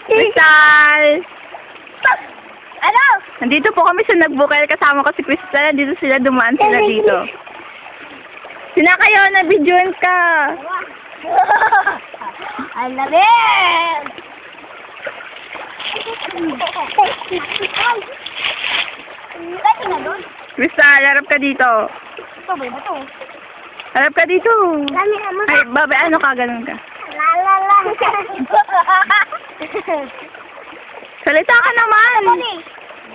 Crystal! Ano? Nandito po kami sa Nagbukal. Kasama ko si Crystal. Nandito sila, dumaan sila dito. Sina kayo, nabidyoan ka. Ang lamig! Pwede na doon? Crystal, harap ka dito. Ito ba ito? Harap ka dito. Lami naman. Ay, babe, ano ka? Ganun ka. La la la. Salita ka naman. Pwede.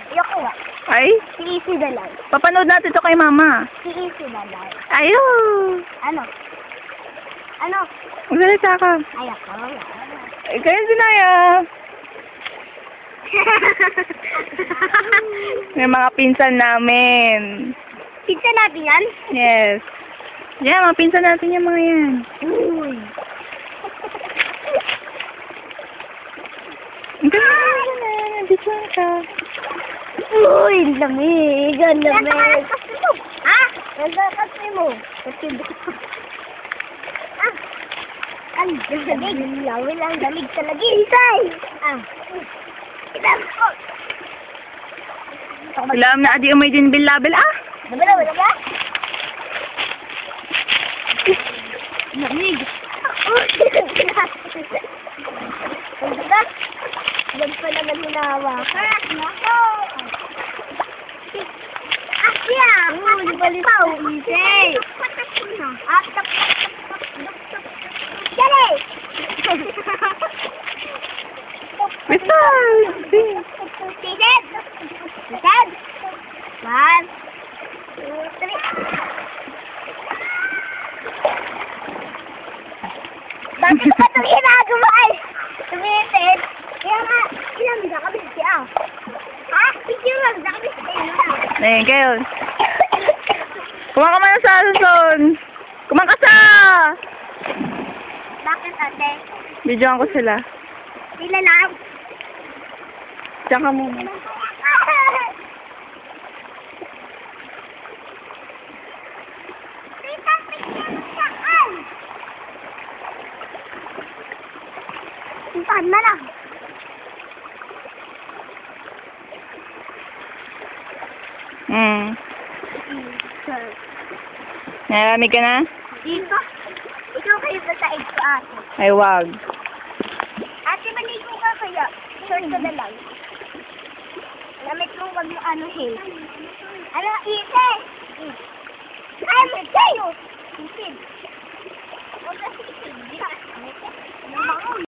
Ayoko nga. Ay, Si Easy na lang. papanood natin to kay mama. Si Easy na lang. Ayun. Ano? Ano? Magsalita ka. Ayoko. Ay, kaya sinaya. May mga pinsan namin. Pizza natin yan? Yes. Yeah, mga pinsan natin yung mga yan. Uy. Ang ganda na. Nandito ka. Uy, lamig. Ang lamig. Ha? Nagkakas mo. Ah. Ang lamig. Lawin ang lamig talaga. Isay. Ah. Itam. Alam na adi umay din bil-label ah. Wala ba? Lamig. Ang ganda. Yan pa naman hinawa. Nako. Asya! Uy, balisaw. Isay. Dali! Crystal! Seated! Seated! 1, 2, 3. Bakit ka ito ginagawa ay? Tumitin? Kaya nga, ilang nakabis siya. Ha? Picture lang, nakabis siya. Ayun, kayo. Kumang ka man sa Suson. Kumang ka sa! Bakit ate? Bidyoan ko sila. Sila lang. Diyan ka muna. Puntahan na lang. Nalamig ka na? Dito. Ikaw kayo sa side ko ate. Ay, wag. Ate, maligo ka kaya. Short ka na lang. Lamit mo wag mo anuhin. Ano, ite? Ay, mo sa'yo. Itin. Huwag ka sitin. Ano ba?